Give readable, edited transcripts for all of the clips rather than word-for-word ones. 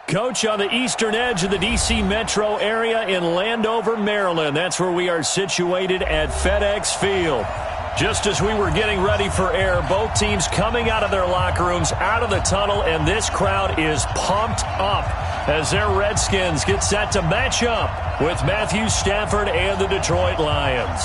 Coach, on the eastern edge of the D.C. metro area in Landover, Maryland. That's where we are situated at FedEx Field. Just as we were getting ready for air, both teams coming out of their locker rooms, out of the tunnel, and this crowd is pumped up as their Redskins get set to match up with Matthew Stafford and the Detroit Lions.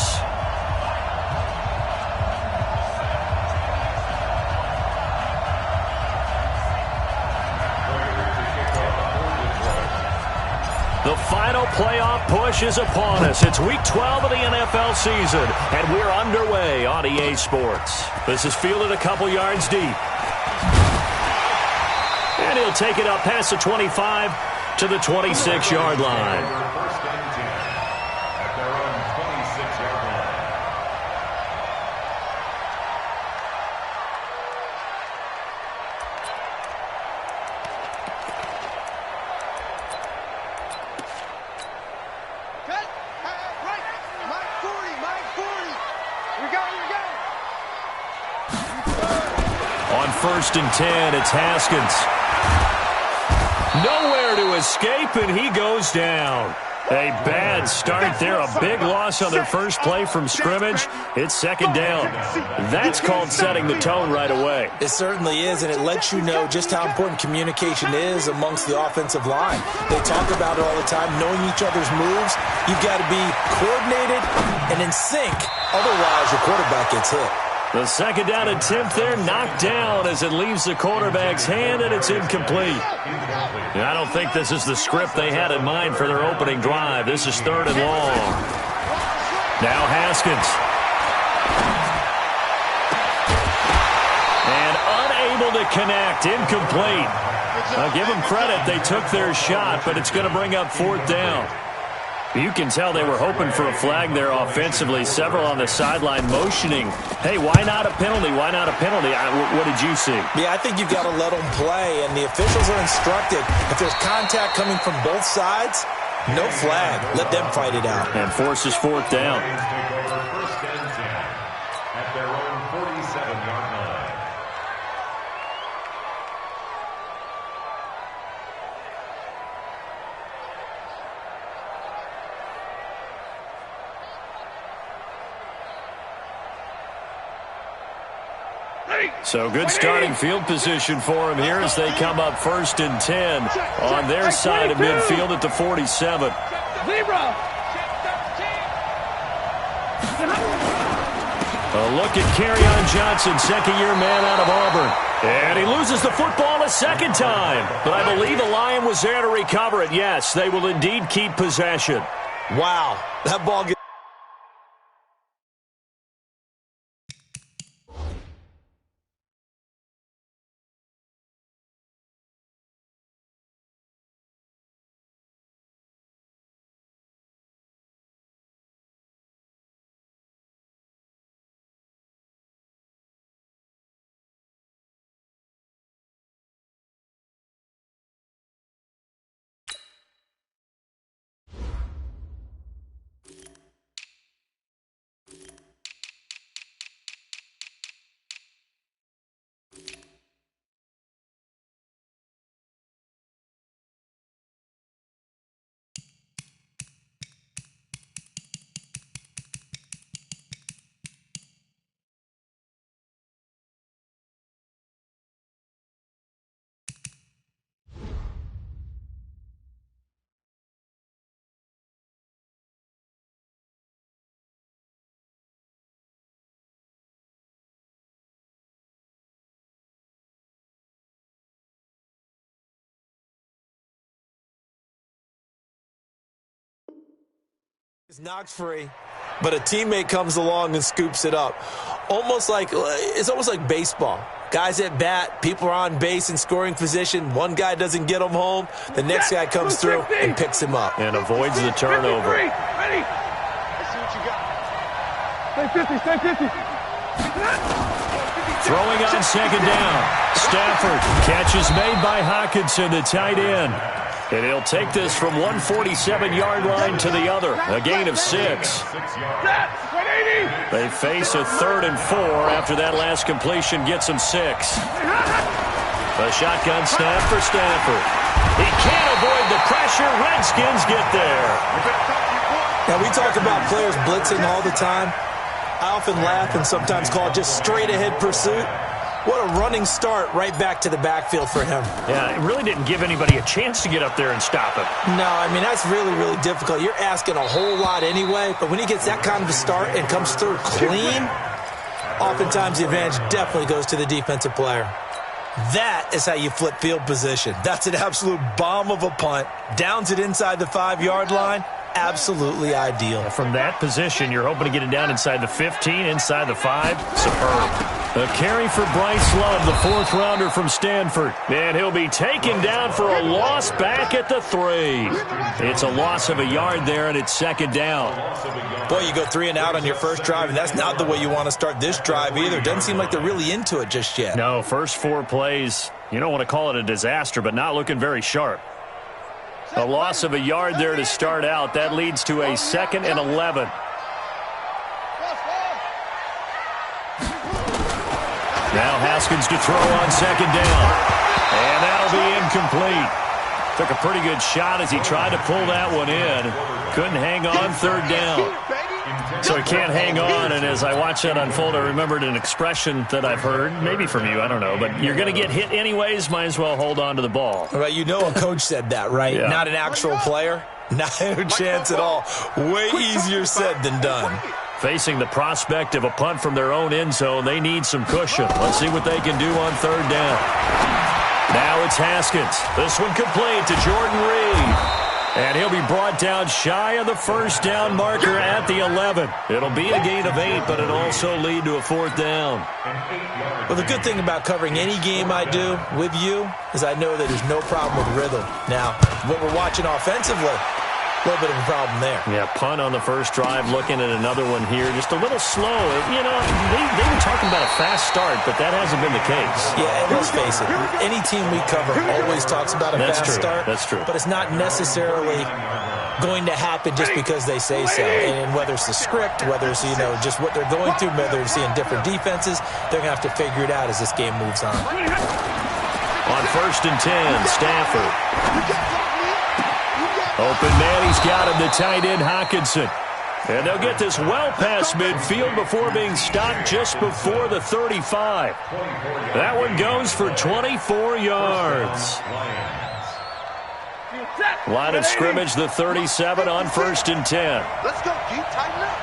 The final playoff push is upon us. It's Week 12 of the NFL season, and we're underway on EA Sports. This is fielded a couple yards deep. And he'll take it up past the 25 to the 26-yard line. First and 10, it's Haskins. Nowhere to escape, and he goes down. A bad start there, a big loss on their first play from scrimmage. It's second down. That's called setting the tone right away. It certainly is, and it lets you know just how important communication is amongst the offensive line. They talk about it all the time, knowing each other's moves. You've got to be coordinated and in sync. Otherwise, your quarterback gets hit. The second down attempt there knocked down as it leaves the quarterback's hand, and it's incomplete. I don't think this is the script they had in mind for their opening drive. This is third and long. Now Haskins. And unable to connect, incomplete. I'll give them credit. They took their shot, but it's going to bring up fourth down. You can tell they were hoping for a flag there offensively. Several on the sideline motioning, hey, why not a penalty? Why not a penalty? What did you see? Yeah, I think you've got to let them play, and the officials are instructed. If there's contact coming from both sides, no flag. Let them fight it out. And forces fourth down. At their own 47-yard line. So good starting field position for him here as they come up first and 10 on their side of midfield at the 47. A look at Kerryon Johnson, second-year man out of Auburn. And he loses the football a second time. But I believe the Lion was there to recover it. Yes, they will indeed keep possession. Wow, that ball gets... It's knocked free, but a teammate comes along and scoops it up. It's almost like baseball. Guys at bat, people are on base in scoring position. One guy doesn't get him home. The next guy comes through and picks him up. And avoids the turnover. Ready? Let's see what you got. Stay 50. Throwing on second down. Stafford. Catch is made by Hockenson, the tight end. And he'll take this from 147-yard line to the other. A gain of 6. They face a 3rd and 4 after that last completion gets them 6. A shotgun snap for Stafford. He can't avoid the pressure. Redskins get there. Now, we talk about players blitzing all the time. I often laugh and sometimes call it just straight-ahead pursuit. What a running start right back to the backfield for him. Yeah, it really didn't give anybody a chance to get up there and stop him. No, I mean, that's really, really difficult. You're asking a whole lot anyway, but when he gets that kind of a start and comes through clean, oftentimes the advantage definitely goes to the defensive player. That is how you flip field position. That's an absolute bomb of a punt. Downs it inside the 5-yard line. Absolutely ideal. From that position, you're hoping to get it down inside the 15, inside the 5. Superb. A carry for Bryce Love, the fourth-rounder from Stanford. And he'll be taken down for a loss back at the 3. It's a loss of a yard there, and it's second down. Boy, you go 3 and out on your first drive, and that's not the way you want to start this drive either. Doesn't seem like they're really into it just yet. No, first 4 plays, you don't want to call it a disaster, but not looking very sharp. A loss of a yard there to start out. That leads to a 2nd and 11. Now Haskins to throw on second down. And that'll be incomplete. Took a pretty good shot as he tried to pull that one in. Couldn't hang on third down. So he can't hang on, and as I watch that unfold, I remembered an expression that I've heard, maybe from you, I don't know, but you're going to get hit anyways, might as well hold on to the ball. Right, you know a coach said that, right? Yeah. Not an actual player. Not a chance at all. Way easier said than done. Facing the prospect of a punt from their own end zone, they need some cushion. Let's see what they can do on third down. Now it's Haskins. This one complete to Jordan Reed. And he'll be brought down shy of the first down marker at the 11. It'll be a gain of 8, but it'll also lead to a fourth down. Well, the good thing about covering any game I do with you is I know that there's no problem with rhythm. Now, what we're watching offensively, a little bit of a problem there. Yeah, punt on the first drive, looking at another one here. Just a little slow. You know, they were talking about a fast start, but that hasn't been the case. Yeah, and let's face it, any team we cover always talks about a fast start. That's true. But it's not necessarily going to happen just because they say so. And whether it's the script, whether it's, you know, just what they're going through, whether they're seeing different defenses, they're going to have to figure it out as this game moves on. On 1st and 10, Stafford. Open man, he's got him, the tight end, Hockenson. And they'll get this well past midfield before being stopped just before the 35. That one goes for 24 yards. Line of scrimmage, the 37 on 1st and 10. Let's go, G. Tighten up.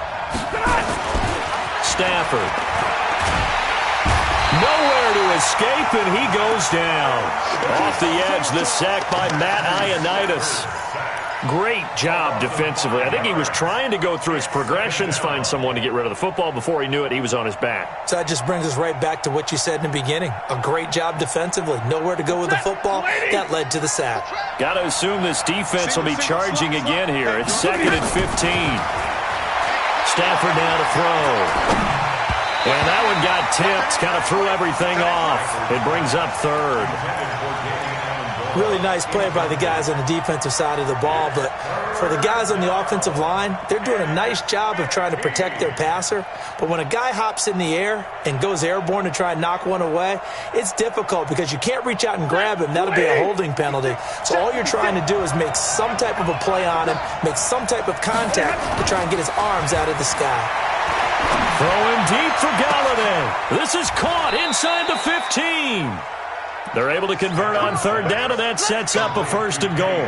Stafford. Nowhere to escape, and he goes down. Off the edge, the sack by Matt Ioannidis. Great job defensively. I think he was trying to go through his progressions, find someone to get rid of the football. Before he knew it, he was on his back. So that just brings us right back to what you said in the beginning. A great job defensively. Nowhere to go with the football. That led to the sack. Got to assume this defense will be charging again here. It's 2nd and 15. Stafford now to throw. And that one got tipped. Kind of threw everything off. It brings up 3rd. Really nice play by the guys on the defensive side of the ball, but for the guys on the offensive line, they're doing a nice job of trying to protect their passer. But when a guy hops in the air and goes airborne to try and knock one away, it's difficult because you can't reach out and grab him. That'll be a holding penalty. So all you're trying to do is make some type of a play on him, make some type of contact to try and get his arms out of the sky. Throwing deep for Galladay. This is caught inside the 15. They're able to convert on third down, and that sets up a 1st and goal.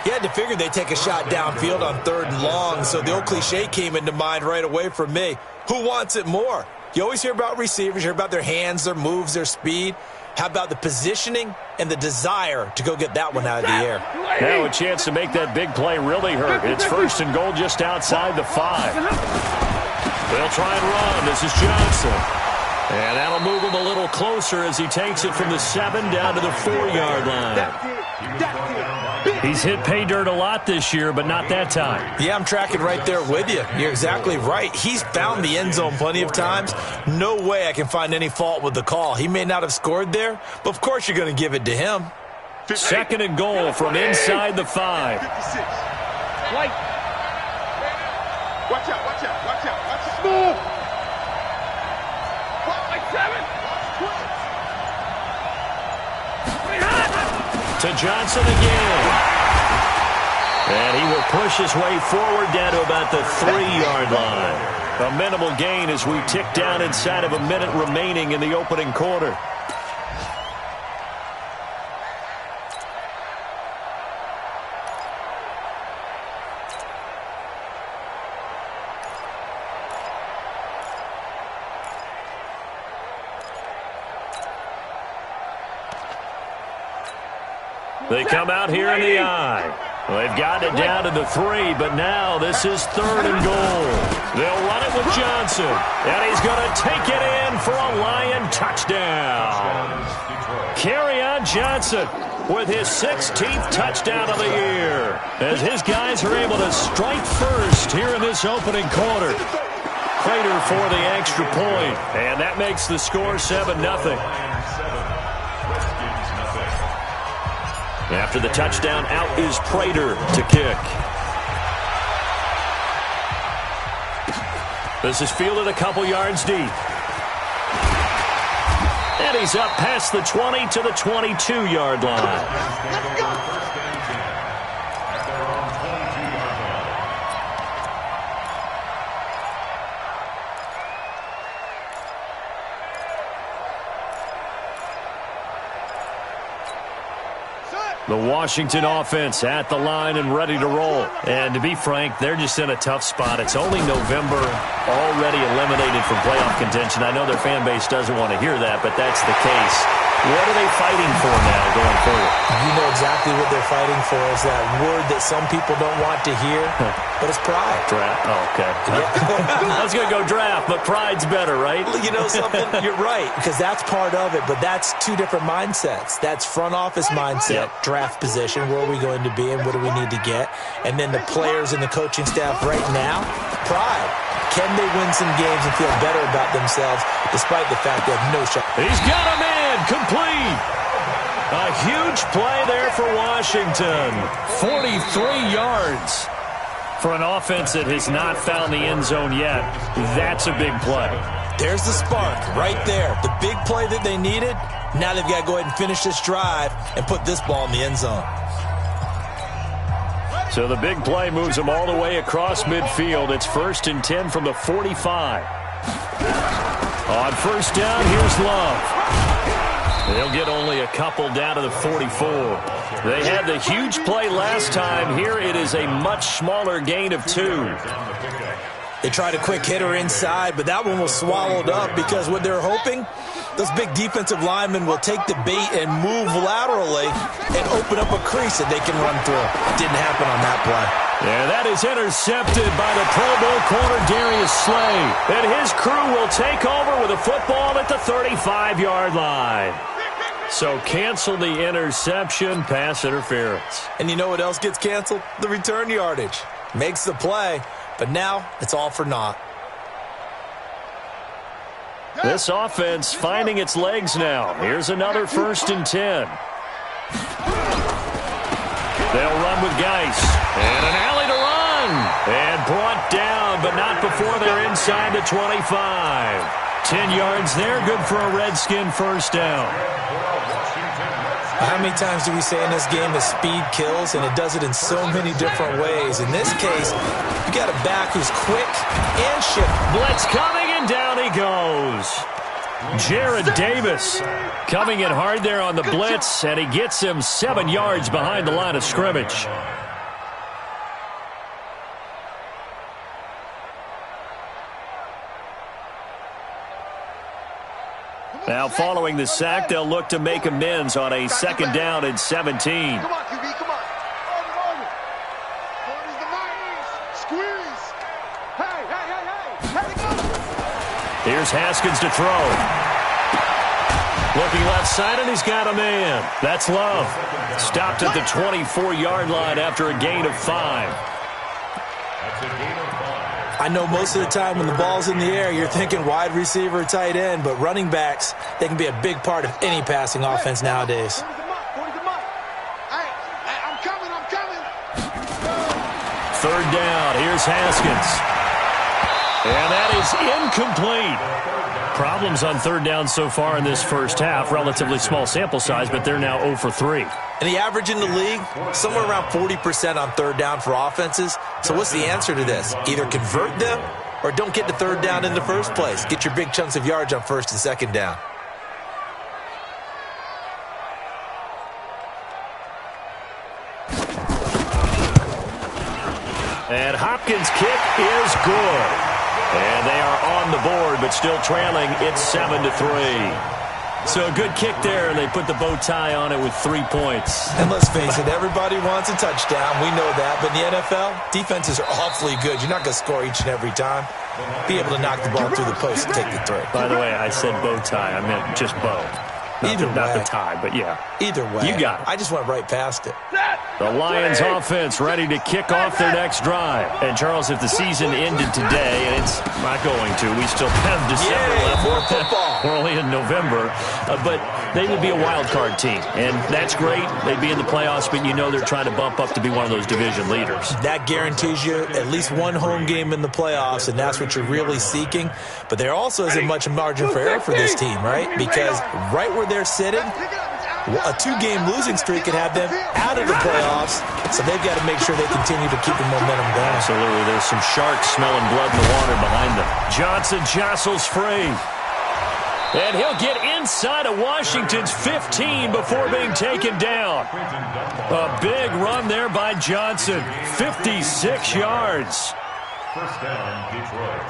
You had to figure they'd take a shot downfield on 3rd and long, so the old cliche came into mind right away for me. Who wants it more? You always hear about receivers, you hear about their hands, their moves, their speed. How about the positioning and the desire to go get that one out of the air? Now a chance to make that big play really hurt. It's 1st and goal just outside the 5. They'll try and run. This is Johnson. And that'll move him a little closer as he takes it from the 7 down to the 4-yard line. He's hit pay dirt a lot this year, but not that time. Yeah, I'm tracking right there with you. You're exactly right. He's found the end zone plenty of times. No way I can find any fault with the call. He may not have scored there, but of course you're going to give it to him. 2nd and goal from inside the 5. Watch out, watch out, watch out, watch out. Move. To Johnson again. And he will push his way forward down to about the 3-yard line. A minimal gain as we tick down inside of a minute remaining in the opening quarter. They come out here in the eye. Well, they've gotten it down to the 3, but now this is 3rd and goal. They'll run it with Johnson, and he's going to take it in for a Lion touchdown. Kerryon Johnson with his 16th touchdown of the year, as his guys are able to strike first here in this opening quarter. Prater for the extra point, and that makes the score 7-0. After the touchdown, out is Prater to kick. This is fielded a couple yards deep. And he's up past the 20 to the 22-yard line. The Washington offense at the line and ready to roll. And to be frank, they're just in a tough spot. It's only November, already eliminated from playoff contention. I know their fan base doesn't want to hear that, but that's the case. What are they fighting for now going forward? You know exactly what they're fighting for. Is that word that some people don't want to hear, but it's pride. Draft. Oh, okay. I was going to go draft, but pride's better, right? You know something? You're right, because that's part of it, but that's two different mindsets. That's front office mindset, draft position, where are we going to be and what do we need to get? And then the players and the coaching staff right now, pride. Can they win some games and feel better about themselves despite the fact they have no shot? He's got him in, complete. A huge play there for Washington. 43 yards for an offense that has not found the end zone yet. That's a big play. There's the spark right there. The big play that they needed. Now they've got to go ahead and finish this drive and put this ball in the end zone. So the big play moves them all the way across midfield. It's 1st and 10 from the 45. On first down, here's Love. They'll get only a couple down to the 44. They had the huge play last time. Here it is a much smaller gain of 2. They tried a quick hitter inside, but that one was swallowed up because what they're hoping, those big defensive linemen will take the bait and move laterally and open up a crease that they can run through. Didn't happen on that play. Yeah, that is intercepted by the Pro Bowl corner Darius Slay. And his crew will take over with a football at the 35-yard line. So cancel the interception, pass interference. And you know what else gets canceled? The return yardage. Makes the play, but now it's all for naught. This offense finding its legs now. Here's another 1st and 10. They'll run with Geis. And an alley to run. And brought down, but not before they're inside the 25. 10 yards there, good for a Redskin first down. How many times do we say in this game that speed kills, and it does it in so many different ways? In this case, you got a back who's quick and shifty. Blitz coming, and down he goes. Jared Davis coming in hard there on the blitz, and he gets him 7 yards behind the line of scrimmage. Now following the sack, they'll look to make amends on a 2nd down and 17. Come on, QB, come on. Over. Here's the Niners. Squeeze. Hey, go. Here's Haskins to throw. Looking left side, and he's got a man. That's Love. Stopped at the 24-yard line after a gain of 5. That's a gain of 5. I know most of the time when the ball's in the air, you're thinking wide receiver, tight end, but running backs, they can be a big part of any passing offense nowadays. I'm coming. 3rd down. Here's Haskins. And that is is incomplete. Problems on third down so far in this first half. Relatively small sample size, but they're now 0 for 3. And the average in the league, somewhere around 40% on third down for offenses. So what's the answer to this? Either convert them or don't get to third down in the first place. Get your big chunks of yards on first and second down. And Hopkins' kick is good. And they are on the board, but still trailing. It's 7-3. So a good kick there, and they put the bow tie on it with 3 points. And let's face it, everybody wants a touchdown. We know that. But in the NFL, defenses are awfully good. You're not going to score each and every time. Be able to knock the ball through the post and take the throw. By the way, I said bow tie. I meant just bow. Not the tie, but yeah. Either way. You got it. I just went right past it. The Lions offense ready to kick off their next drive. And, Charles, if the season ended today, and it's not going to, we still have December left. More football. We're only in November. But they would be a wild card team. And that's great. They'd be in the playoffs, but you know they're trying to bump up to be one of those division leaders. That guarantees you at least one home game in the playoffs, and that's what you're really seeking. But there also isn't much margin for error for this team, right? Because right where they're sitting, a 2-game losing streak could have them out of the playoffs, so they've got to make sure they continue to keep the momentum going. Absolutely. There's some sharks smelling blood in the water behind them. Johnson jostles free. And he'll get inside of Washington's 15 before being taken down. A big run there by Johnson. 56 yards. First down, Detroit.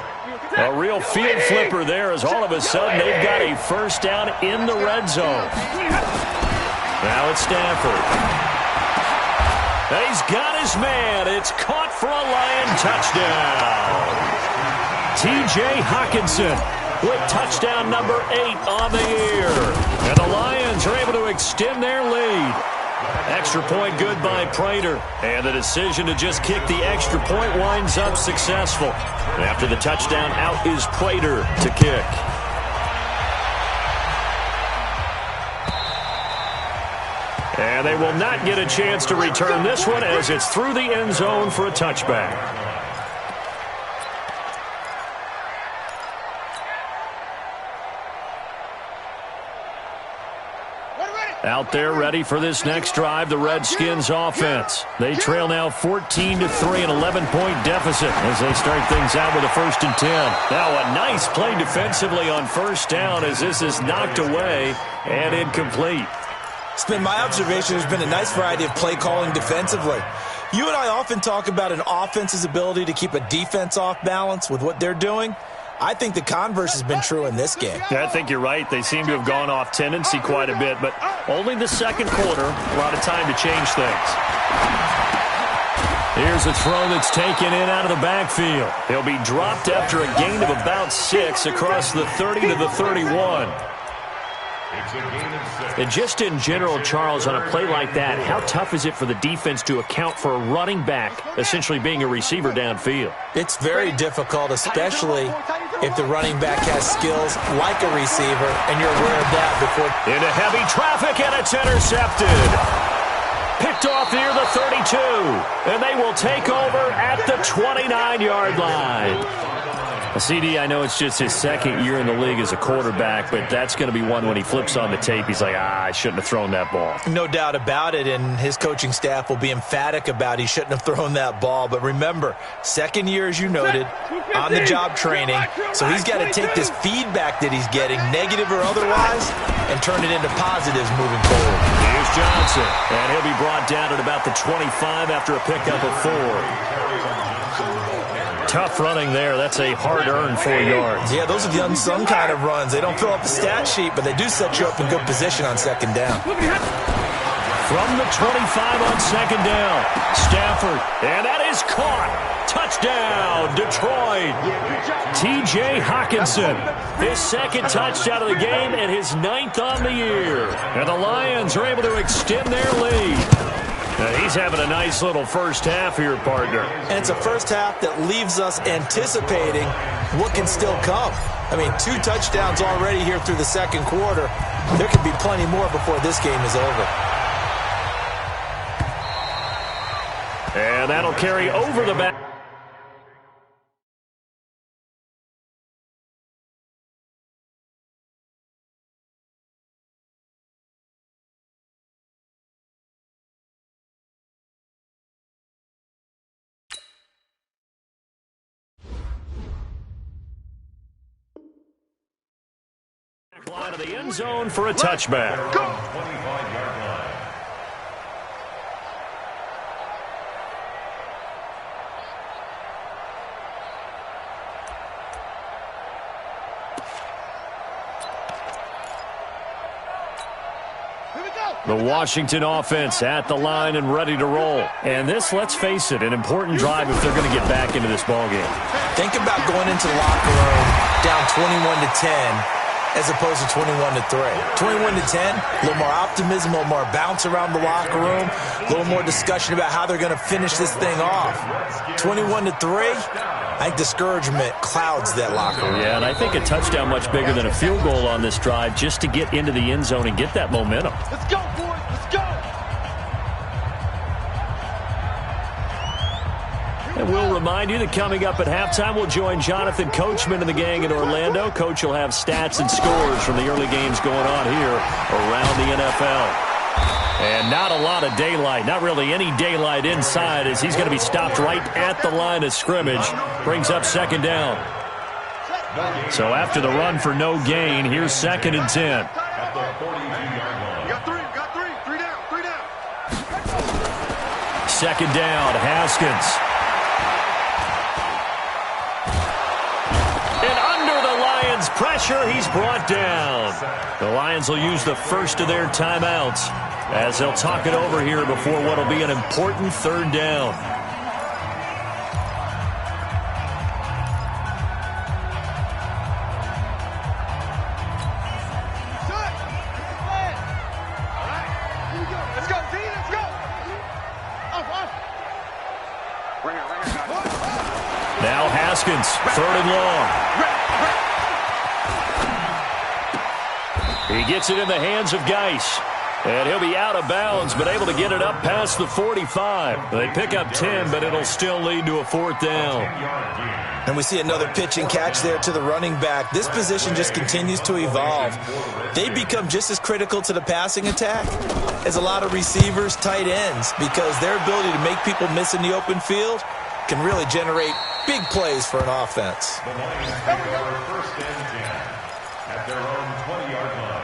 A real field flipper there as all of a sudden they've got a first down in the red zone. Now it's Stafford. He's got his man. It's caught for a Lion touchdown. T.J. Hockenson with touchdown number 8 on the year. And the Lions are able to extend their lead. Extra point good by Prater. And the decision to just kick the extra point winds up successful. After the touchdown, out is Prater to kick. And they will not get a chance to return this one as it's through the end zone for a touchback. Out there ready for this next drive, the Redskins offense. They trail now 14-3, an 11-point deficit as they start things out with a 1st and 10. Now a nice play defensively on first down as this is knocked away and incomplete. It's been my observation there's been a nice variety of play calling defensively. You and I often talk about an offense's ability to keep a defense off balance with what they're doing. I think the converse has been true in this game. Yeah, I think you're right. They seem to have gone off tendency quite a bit, but only the second quarter, a lot of time to change things. Here's a throw that's taken in out of the backfield. He'll be dropped after a gain of about 6 across the 30 to the 31. And just in general, Charles, on a play like that, how tough is it for the defense to account for a running back essentially being a receiver downfield? It's very difficult, especially if the running back has skills like a receiver, and you're aware of that before. Into heavy traffic, and it's intercepted. Picked off near the 32, and they will take over at the 29-yard line. CD, I know it's just his second year in the league as a quarterback, but that's going to be one when he flips on the tape, he's like, I shouldn't have thrown that ball. No doubt about it, and his coaching staff will be emphatic about he shouldn't have thrown that ball. But remember, second year, as you noted, on-the-job training, so he's got to take this feedback that he's getting, negative or otherwise, and turn it into positives moving forward. Here's Johnson, and he'll be brought down at about the 25 after a pickup of 4. Tough running there. That's a hard-earned 4 yards. Yeah, those are the unsung kind of runs. They don't fill up the stat sheet, but they do set you up in good position on second down. From the 25 on second down, Stafford, and that is caught. Touchdown, Detroit. T.J. Hockenson, his second touchdown of the game and his 9th on the year. And the Lions are able to extend their lead. He's having a nice little first half here, partner. And it's a first half that leaves us anticipating what can still come. I mean, 2 touchdowns already here through the second quarter. There could be plenty more before this game is over. And that'll carry over the back. of the end zone for a touchback. Go! 25-yard line. The Washington offense at the line and ready to roll. And this, let's face it, an important drive if they're going to get back into this ballgame. Think about going into the locker room down 21-10 as opposed to 21-3. 21-10, a little more optimism, a little more bounce around the locker room, a little more discussion about how they're going to finish this thing off. 21-3, I think discouragement clouds that locker room. Yeah, and I think a touchdown much bigger than a field goal on this drive just to get into the end zone and get that momentum. Let's go, boys. Let's go. And we'll remind you that coming up at halftime, we'll join Jonathan Coachman and the gang in Orlando. Coach will have stats and scores from the early games going on here around the NFL. And not a lot of daylight, not really any daylight inside as he's going to be stopped right at the line of scrimmage. Brings up second down. So after the run for no gain, here's 2nd and 10. At the 42-yard line. Got three down. 2nd down, Haskins. And under the Lions' pressure, he's brought down. The Lions will use the first of their timeouts as they'll talk it over here before what will be an important 3rd down. Let's go, D. Let's go. Bring it. Now Haskins, 3rd and long. He gets it in the hands of Geis. And he'll be out of bounds, but able to get it up past the 45. They pick up 10, but it'll still lead to a 4th down. And we see another pitch and catch there to the running back. This position just continues to evolve. They become just as critical to the passing attack as a lot of receivers, tight ends, because their ability to make people miss in the open field can really generate big plays for an offense. The Lions take over 1st and 10 at their own 20-yard line.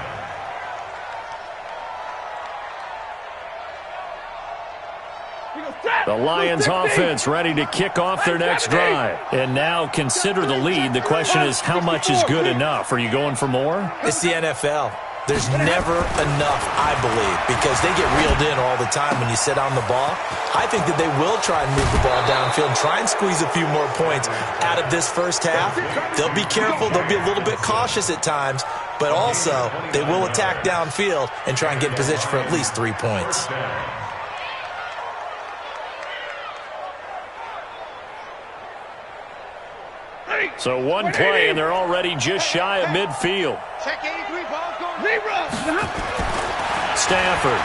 The Lions offense ready to kick off their next drive. And now consider the lead. The question is, how much is good enough? Are you going for more? It's the NFL. There's never enough, I believe, because they get reeled in all the time when you sit on the ball. I think that they will try and move the ball downfield and try and squeeze a few more points out of this first half. They'll be careful. They'll be a little bit cautious at times, but also they will attack downfield and try and get in position for at least 3 points. So one play, and they're already just shy of midfield. Check 83, ball's going. Libra. Stafford.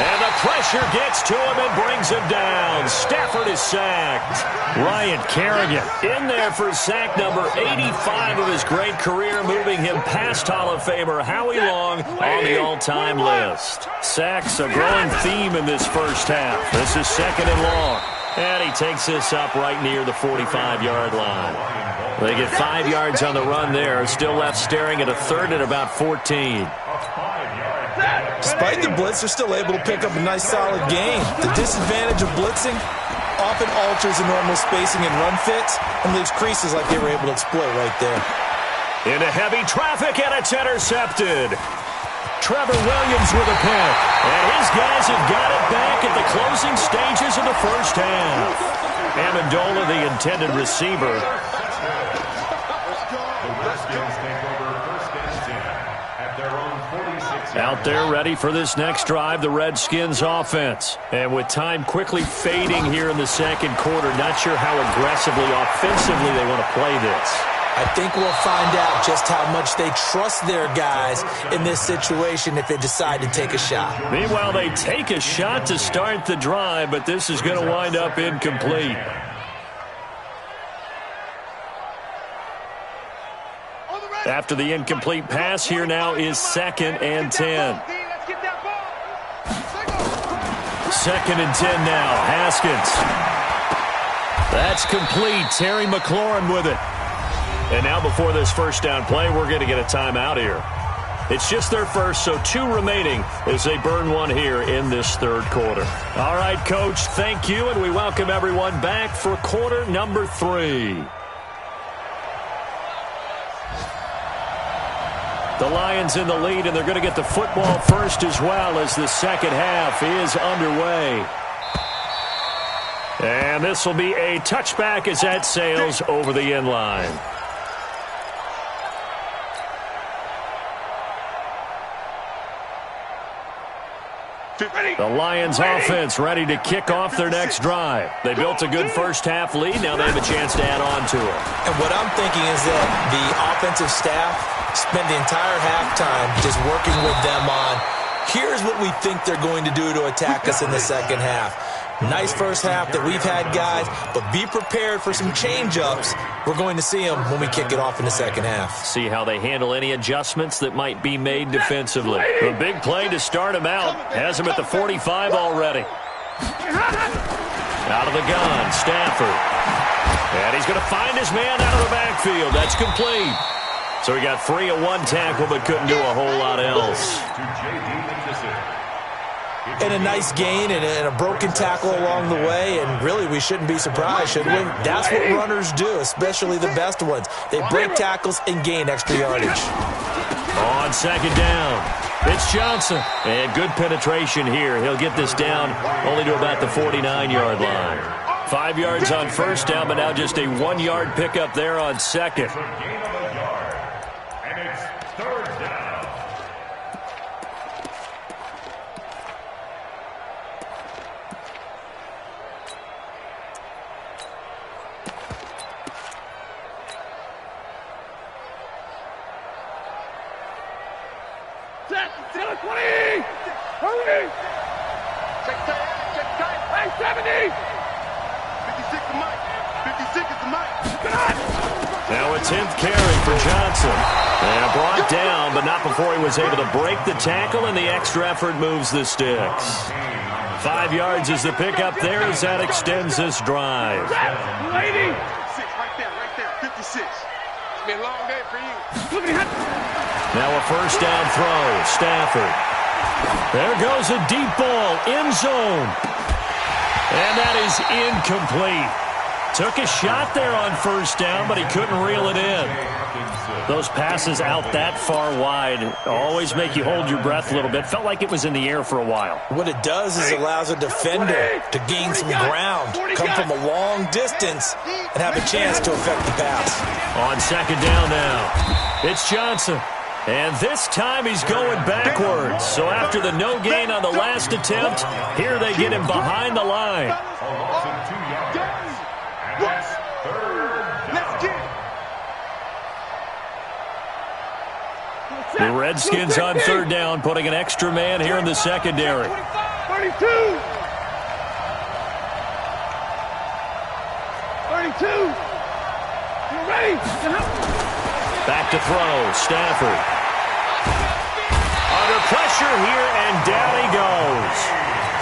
And the pressure gets to him and brings him down. Stafford is sacked. Ryan Kerrigan in there for sack number 85 of his great career, moving him past Hall of Famer Howie Long on the all-time list. Sacks a growing theme in this first half. This is 2nd and long. And he takes this up right near the 45-yard line. They get 5 yards on the run there. Still left staring at a 3rd and about 14. Despite the blitz, they're still able to pick up a nice, solid gain. The disadvantage of blitzing often alters the normal spacing and run fits and leaves creases like they were able to exploit right there. Into heavy traffic, and it's intercepted. Trevor Williams with a pick. And his guys have got it back at the closing stages of the first half. Amendola, the intended receiver. The Redskins take over 1st and 10 at their own 46. Out there ready for this next drive, the Redskins offense. And with time quickly fading here in the 2nd quarter, not sure how aggressively, offensively they want to play this. I think we'll find out just how much they trust their guys in this situation if they decide to take a shot. Meanwhile, they take a shot to start the drive, but this is going to wind up incomplete. After the incomplete pass, here now is 2nd and 10. 2nd and 10 now. Haskins. That's complete. Terry McLaurin with it. And now before this first down play, we're going to get a timeout here. It's just their first, so 2 remaining as they burn one here in this third quarter. All right, Coach, thank you, and we welcome everyone back for quarter number 3. The Lions in the lead, and they're going to get the football first as well as the second half is underway. And this will be a touchback as that sails over the end line. The Lions offense ready to kick off their next drive. They built a good first half lead. Now they have a chance to add on to it. And what I'm thinking is that the offensive staff spent the entire halftime just working with them on, here's what we think they're going to do to attack us in the second half. Nice first half that we've had, guys, but be prepared for some change-ups. We're going to see them when we kick it off in the second half. See how they handle any adjustments that might be made defensively. A big play to start him out. Has him at the 45 already. Out of the gun, Stafford. And he's going to find his man out of the backfield. That's complete. So he got free of one tackle but couldn't do a whole lot else. And a nice gain and a broken tackle along the way, and really we shouldn't be surprised, should we? That's what runners do, especially the best ones. They break tackles and gain extra yardage. On second down, it's Johnson. And good penetration here. He'll get this down only to about the 49-yard line. 5 yards on first down, but now just a 1-yard pickup there on second. And it's third down. Set, 20! Hurry! Check tight, hey, 70! 56 the mic, 56 is the mic. Now a 10th carry for Johnson. And brought down, but not before he was able to break the tackle, and the extra effort moves the sticks. 5 yards is the pickup there as that extends this drive. Lady! 56, right there, 56. It's been a long day for you. Now a first down throw, Stafford. There goes a deep ball, end zone. And that is incomplete. Took a shot there on first down, but he couldn't reel it in. Those passes out that far wide always make you hold your breath a little bit. Felt like it was in the air for a while. What it does is allows a defender to gain some ground, come from a long distance, and have a chance to affect the pass. On second down now, it's Johnson. And this time he's going backwards. So after the no gain on the last attempt, here they get him behind the line. The Redskins on third down, putting an extra man here in the secondary. 32! You ready? Back to throw, Stafford. Under pressure here, and down he goes.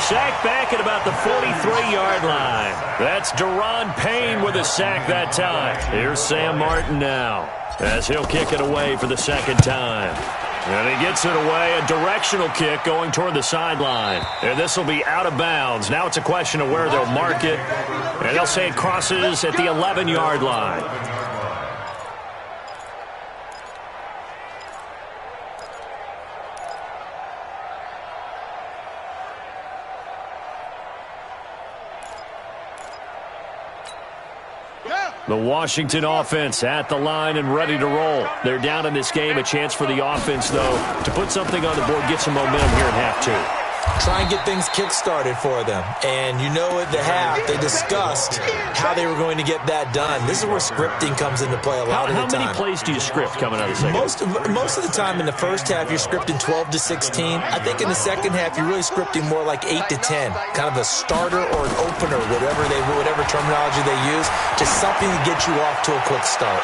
Sack back at about the 43-yard line. That's Daron Payne with a sack that time. Here's Sam Martin now, as he'll kick it away for the second time. And he gets it away, a directional kick going toward the sideline. And this will be out of bounds. Now it's a question of where they'll mark it. And they'll say it crosses at the 11-yard line. The Washington offense at the line and ready to roll. They're down in this game. A chance for the offense, though, to put something on the board, get some momentum here in half two. Try and get things kick-started for them. And you know at the half, they discussed how they were going to get that done. This is where scripting comes into play a lot of the time. How many plays do you script coming out of the second? Most of the time in the first half, you're scripting 12 to 16. I think in the second half, you're really scripting more like 8 to 10. Kind of a starter or an opener, whatever terminology they use. Just something to get you off to a quick start.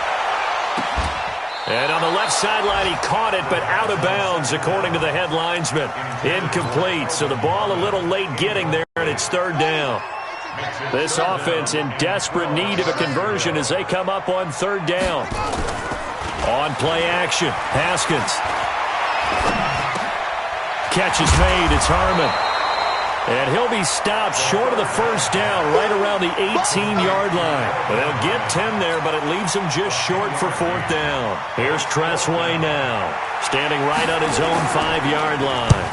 And on the left sideline, he caught it, but out of bounds, according to the head linesman. Incomplete, so the ball a little late getting there, and it's third down. This offense in desperate need of a conversion as they come up on third down. On play action, Haskins. Catch is made, it's Harmon. And he'll be stopped short of the first down, right around the 18-yard line. They'll get 10 there, but it leaves them just short for fourth down. Here's Tressway now, standing right on his own 5-yard line.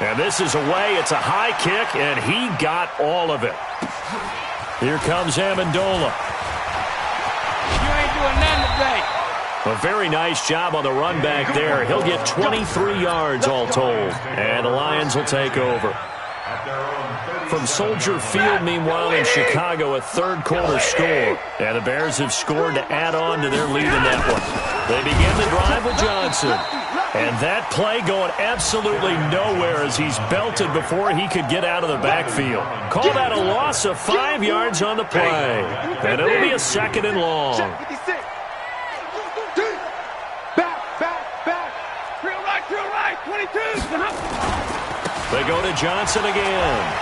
And this is away. It's a high kick, and he got all of it. Here comes Amendola. You ain't doing nothing today. A very nice job on the run back there. He'll get 23 yards all told. And the Lions will take over. From Soldier Field, meanwhile, in Chicago, a third-quarter score. And the Bears have scored to add on to their lead in that one. They begin the drive with Johnson. And that play going absolutely nowhere as he's belted before he could get out of the backfield. Call that a loss of 5 yards on the play. And it'll be a second and long. Back. Drill right. 22. They go to Johnson again.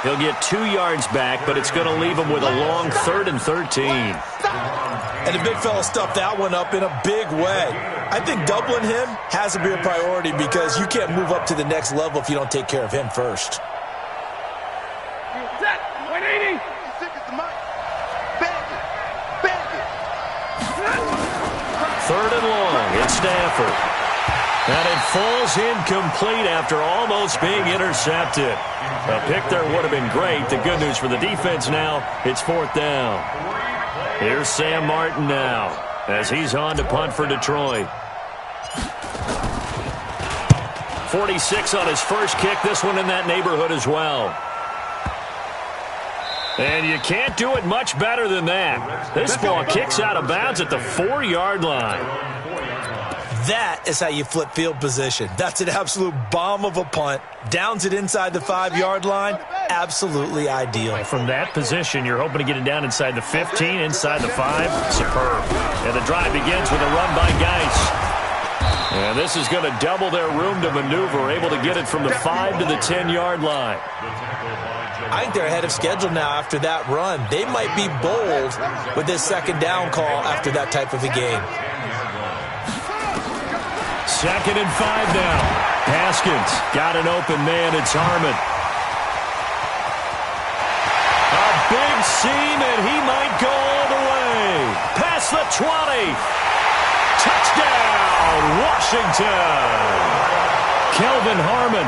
He'll get 2 yards back, but it's going to leave him with a long 3rd and 13. And the big fella stuffed that one up in a big way. I think doubling him has to be a priority because you can't move up to the next level if you don't take care of him first. Set. 180. Third and long. It's Stafford. And it falls incomplete after almost being intercepted. A pick there would have been great. The good news for the defense now, it's fourth down. Here's Sam Martin now as he's on to punt for Detroit. 46 on his first kick. This one in that neighborhood as well. And you can't do it much better than that. This ball kicks out of bounds at the 4-yard line. That is how you flip field position. That's an absolute bomb of a punt. Downs it inside the 5-yard line. Absolutely ideal. From that position, you're hoping to get it down inside the 15, inside the 5. Superb. And the drive begins with a run by Geis. And this is going to double their room to maneuver, able to get it from the 5 to the 10-yard line. I think they're ahead of schedule now after that run. They might be bold with this second down call after that type of a game. Second and 5 now. Haskins got an open man. It's Harmon. A big seam, and he might go all the way. Past the 20. Touchdown, Washington. Kelvin Harmon,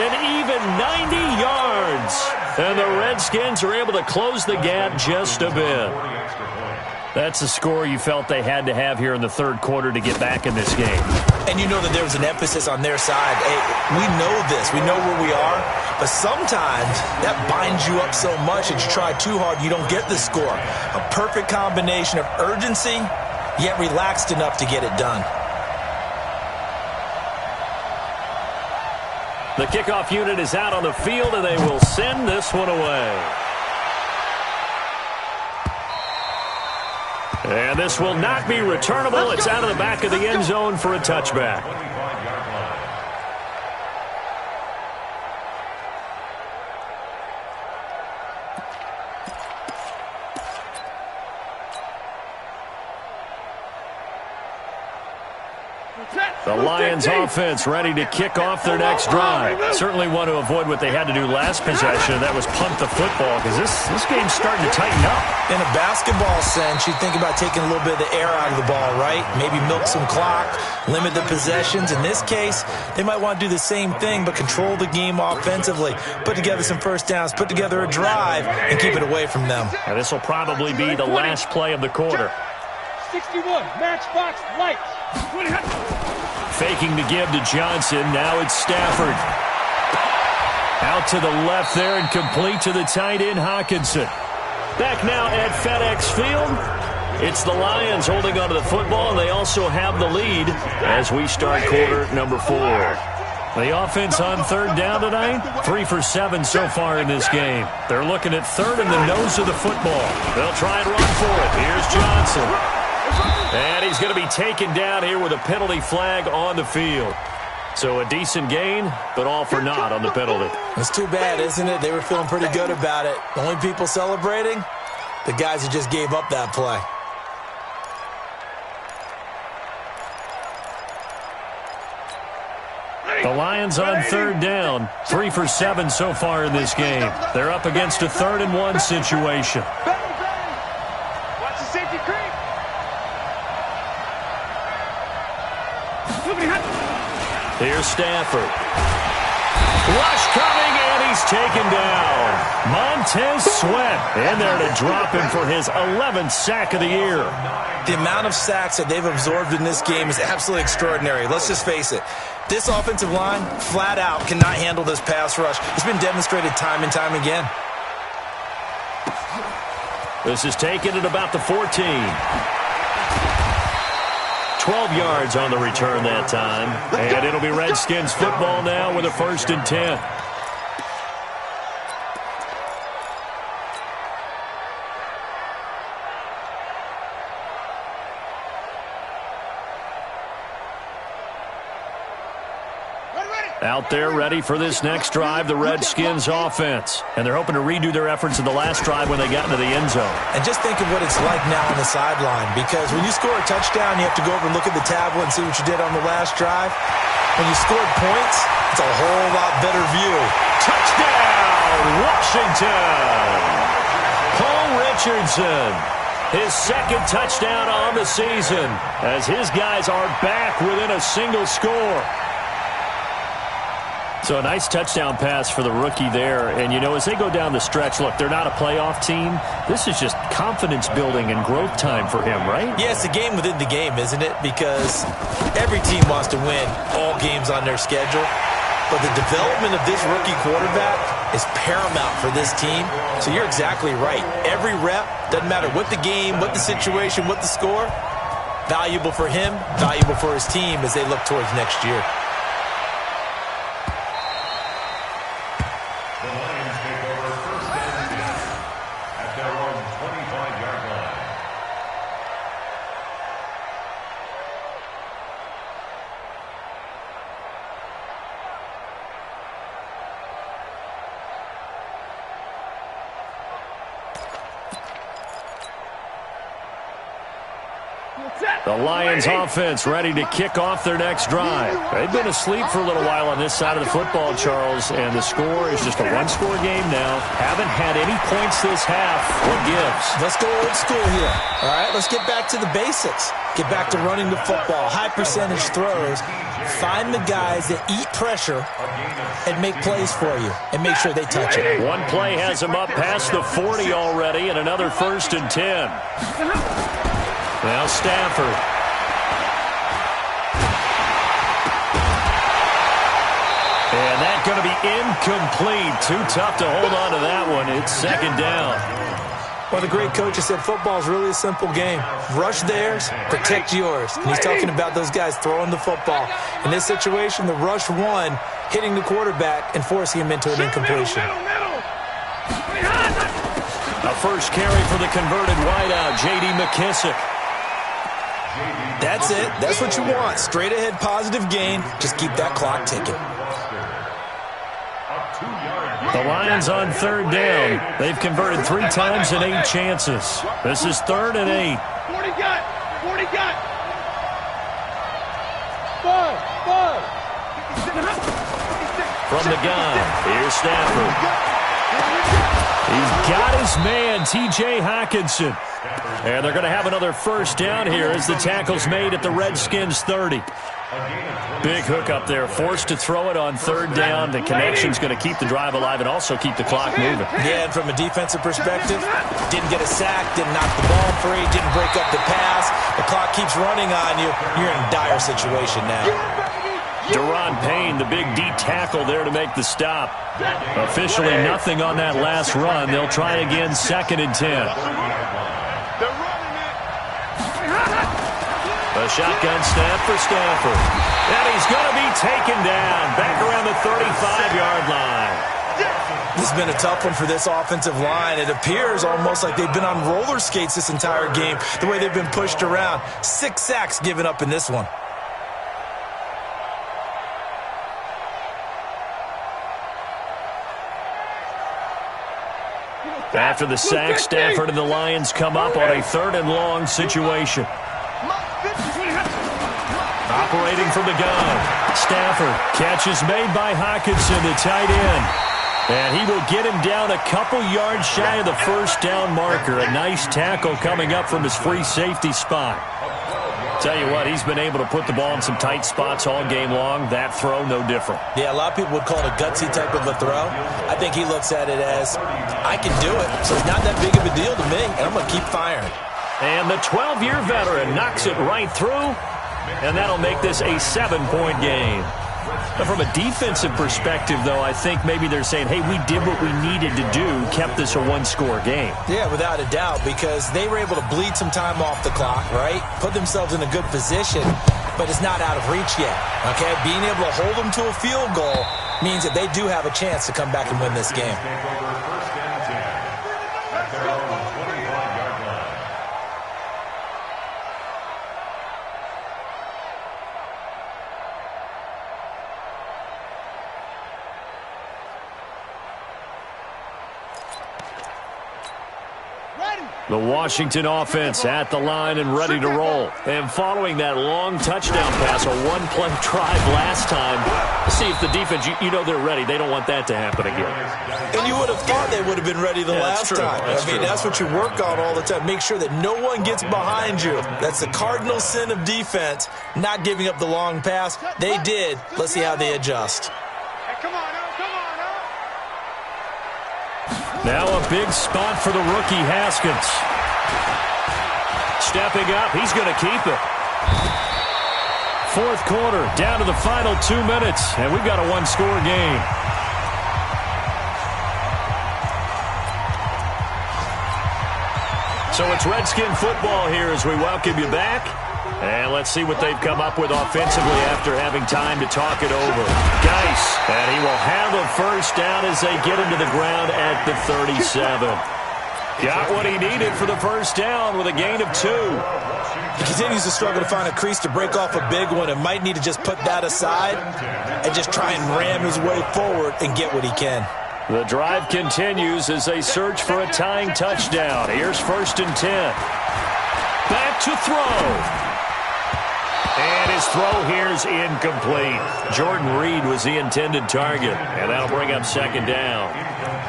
an even 90 yards. And the Redskins are able to close the gap just a bit. That's the score you felt they had to have here in the third quarter to get back in this game. And you know that there was an emphasis on their side. Hey, we know this. We know where we are. But sometimes that binds you up so much that you try too hard, you don't get the score. A perfect combination of urgency, yet relaxed enough to get it done. The kickoff unit is out on the field, and they will send this one away. And this will not be returnable. It's out of the back of the end zone for a touchback. The Lions offense ready to kick off their next drive. Certainly want to avoid what they had to do last possession, and that was punt the football, because this game's starting to tighten up. In a basketball sense, you think about taking a little bit of the air out of the ball, right? Maybe milk some clock, limit the possessions. In this case, they might want to do the same thing, but control the game offensively. Put together some first downs, put together a drive, and keep it away from them. And this will probably be the last play of the quarter. 61, matchbox lights. Faking the give to Johnson. Now it's Stafford. Out to the left there and complete to the tight end, Hockenson. Back now at FedEx Field. It's the Lions holding onto the football, and they also have the lead as we start quarter number 4. The offense on third down tonight, 3 for 7 so far in this game. They're looking at third in the nose of the football. They'll try and run for it. Here's Johnson. And he's going to be taken down here with a penalty flag on the field. So a decent gain, but all for naught on the penalty. It's too bad, isn't it? They were feeling pretty good about it. The only people celebrating, the guys who just gave up that play. The Lions on third down, 3 for 7 so far in this game. They're up against a 3rd and 1 situation. Watch the safety creep. Here's Stafford. Rush coming, and he's taken down. Montez Sweat in there to drop him for his 11th sack of the year. The amount of sacks that they've absorbed in this game is absolutely extraordinary. Let's just face it. This offensive line, flat out, cannot handle this pass rush. It's been demonstrated time and time again. This is taken at about the 14. 12 yards on the return that time. And it'll be Redskins football now with a 1st and 10. Out there ready for this next drive, the Redskins offense. And they're hoping to redo their efforts in the last drive when they got into the end zone. And just think of what it's like now on the sideline, because when you score a touchdown, you have to go over and look at the tablet and see what you did on the last drive. When you scored points, it's a whole lot better view. Touchdown, Washington! Paul Richardson, his 2nd touchdown on the season, as his guys are back within a single score. So a nice touchdown pass for the rookie there. And, you know, as they go down the stretch, look, they're not a playoff team. This is just confidence building and growth time for him, right? Yeah, it's a game within the game, isn't it? Because every team wants to win all games on their schedule. But the development of this rookie quarterback is paramount for this team. So you're exactly right. Every rep, doesn't matter what the game, what the situation, what the score, valuable for him, valuable for his team as they look towards next year. The Lions offense ready to kick off their next drive. They've been asleep for a little while on this side of the football, Charles, and the score is just a one-score game now. Haven't had any points this half. What gives? Let's go old school here. All right, let's get back to the basics. Get back to running the football, high percentage throws. Find the guys that eat pressure and make plays for you and make sure they touch it. One play has him up past the 40 already and another 1st and 10. Now Stafford. And that's going to be incomplete. Too tough to hold on to that one. It's 2nd down. Well, the great coach has said football is really a simple game. Rush theirs, protect yours. And he's talking about those guys throwing the football. In this situation, the rush one, hitting the quarterback and forcing him into an incompletion. A first carry for the converted wideout, J.D. McKissick. That's it. That's what you want. Straight ahead positive gain. Just keep that clock ticking. The Lions on 3rd down. They've converted 3 times in 8 chances. This is 3rd and 8. 40 got. 40 got. 5. From the gun, here's Stafford. He's got his man, T.J. Hockenson. And they're going to have another first down here as the tackle's made at the Redskins 30. Big hook up there, forced to throw it on 3rd down. The connection's going to keep the drive alive and also keep the clock moving. Yeah, and from a defensive perspective, didn't get a sack, didn't knock the ball free, didn't break up the pass. The clock keeps running on you. You're in a dire situation now. Daron Payne, the big D tackle there to make the stop. Officially nothing on that last run. They'll try again, 2nd and 10. A shotgun snap for Stafford. And he's going to be taken down back around the 35-yard line. This has been a tough one for this offensive line. It appears almost like they've been on roller skates this entire game, the way they've been pushed around. 6 sacks given up in this one. After the sack, Stafford and the Lions come up on a 3rd and long situation. Operating from the gun. Stafford, catch is made by Hockenson, the tight end. And he will get him down a couple yards shy of the first down marker. A nice tackle coming up from his free safety spot. Tell you what, he's been able to put the ball in some tight spots all game long. That throw, no different. Yeah, a lot of people would call it a gutsy type of a throw. I think he looks at it as, I can do it, so it's not that big of a deal to me, and I'm going to keep firing. And the 12-year veteran knocks it right through, and that'll make this a 7-point game. But from a defensive perspective, though, I think maybe they're saying, hey, we did what we needed to do, kept this a one-score game. Yeah, without a doubt, because they were able to bleed some time off the clock, right? Put themselves in a good position, but it's not out of reach yet, okay? Being able to hold them to a field goal means that they do have a chance to come back and win this game. The Washington offense at the line and ready to roll. And following that long touchdown pass, a one-play drive last time, see if the defense, you know they're ready. They don't want that to happen again. And you would have thought they would have been ready the last time. That's what you work on all the time. Make sure that no one gets behind you. That's the cardinal sin of defense, not giving up the long pass. They did. Let's see how they adjust. Hey, come on, now, come on, now. Now a big spot for the rookie Haskins. Stepping up, he's going to keep it. 4th quarter, down to the final 2 minutes, and we've got a one-score game. So it's Redskin football here as we welcome you back. And let's see what they've come up with offensively after having time to talk it over. Geis, and he will have a first down as they get him to the ground at the 37. Got what he needed for the first down with a gain of 2. He continues to struggle to find a crease to break off a big one and might need to just put that aside and just try and ram his way forward and get what he can. The drive continues as they search for a tying touchdown. Here's 1st and 10. Back to throw. And his throw here is incomplete. Jordan Reed was the intended target, and that'll bring up 2nd down.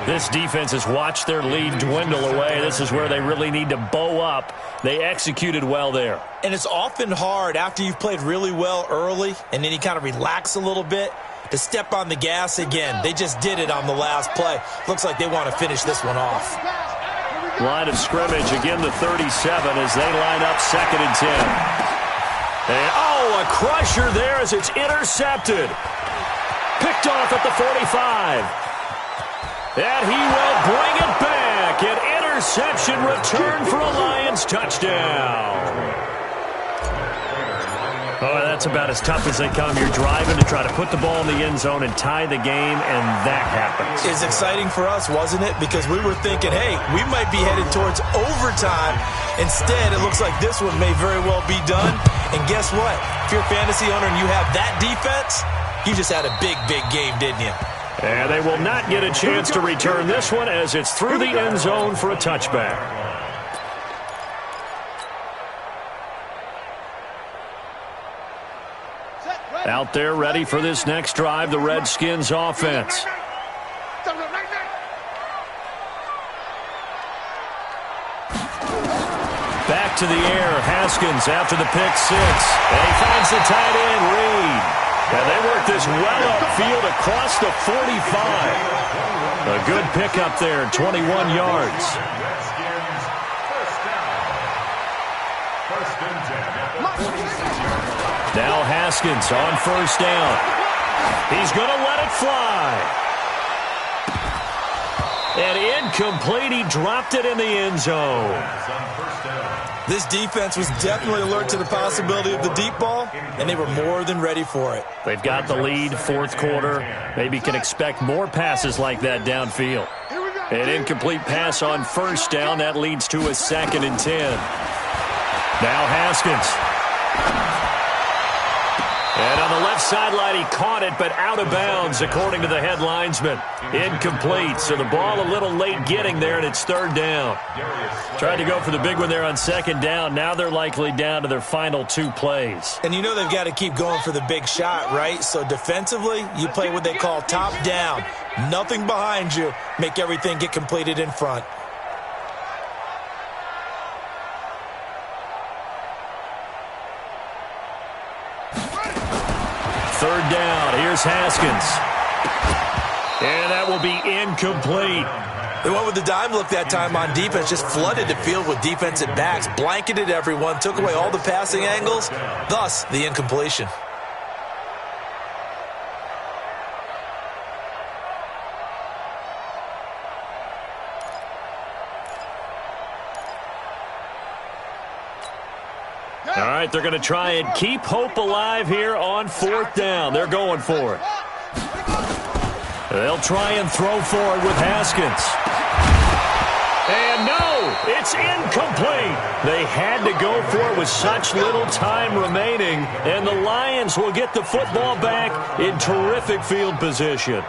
This defense has watched their lead dwindle away. This is where they really need to bow up. They executed well there. And it's often hard after you've played really well early and then you kind of relax a little bit to step on the gas again. They just did it on the last play. Looks like they want to finish this one off. Line of scrimmage, again the 37 as they line up 2nd and 10. And, a crusher there as it's intercepted. Picked off at the 45. And he will bring it back. An interception return for a Lions touchdown. Oh, that's about as tough as they come. You're driving to try to put the ball in the end zone and tie the game, and that happens. It's exciting for us, wasn't it? Because we were thinking, hey, we might be headed towards overtime. Instead, it looks like this one may very well be done. And guess what? If you're a fantasy owner and you have that defense, you just had a big, big game, didn't you? And they will not get a chance to return this one as it's through the end zone for a touchback. Out there ready for this next drive, the Redskins offense. Back to the air, Haskins after the pick 6. And he finds the tight end, Reed. And they work this well upfield across the 45. A good pickup there, 21 yards. Now Haskins on 1st down. He's going to let it fly. And incomplete. He dropped it in the end zone. This defense was definitely alert to the possibility of the deep ball, and they were more than ready for it. They've got the lead, 4th quarter. Maybe can expect more passes like that downfield. An incomplete pass on 1st down. That leads to a 2nd and 10. Now Haskins. And on the left sideline, he caught it, but out of bounds, according to the head linesman. Incomplete, so the ball a little late getting there, and it's third down. Tried to go for the big one there on second down. Now they're likely down to their final 2 plays. And you know they've got to keep going for the big shot, right? So defensively, you play what they call top down. Nothing behind you. Make everything get completed in front. Third down. Here's Haskins. And that will be incomplete. They went with the dime look that time on defense, just flooded the field with defensive backs, blanketed everyone, took away all the passing angles, thus the incompletion. All right, they're going to try and keep hope alive here on fourth down. They're going for it. They'll try and throw forward with Haskins. And no, it's incomplete. They had to go for it with such little time remaining, and the Lions will get the football back in terrific field position.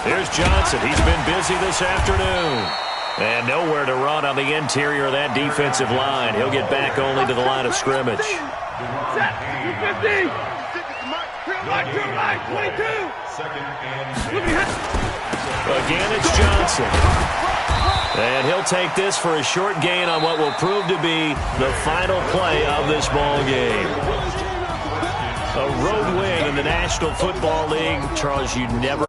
Here's Johnson. He's been busy this afternoon. And nowhere to run on the interior of that defensive line. He'll get back only to the line of scrimmage. Again, it's Johnson. And he'll take this for a short gain on what will prove to be the final play of this ball game. A road win in the National Football League. Charles, you never...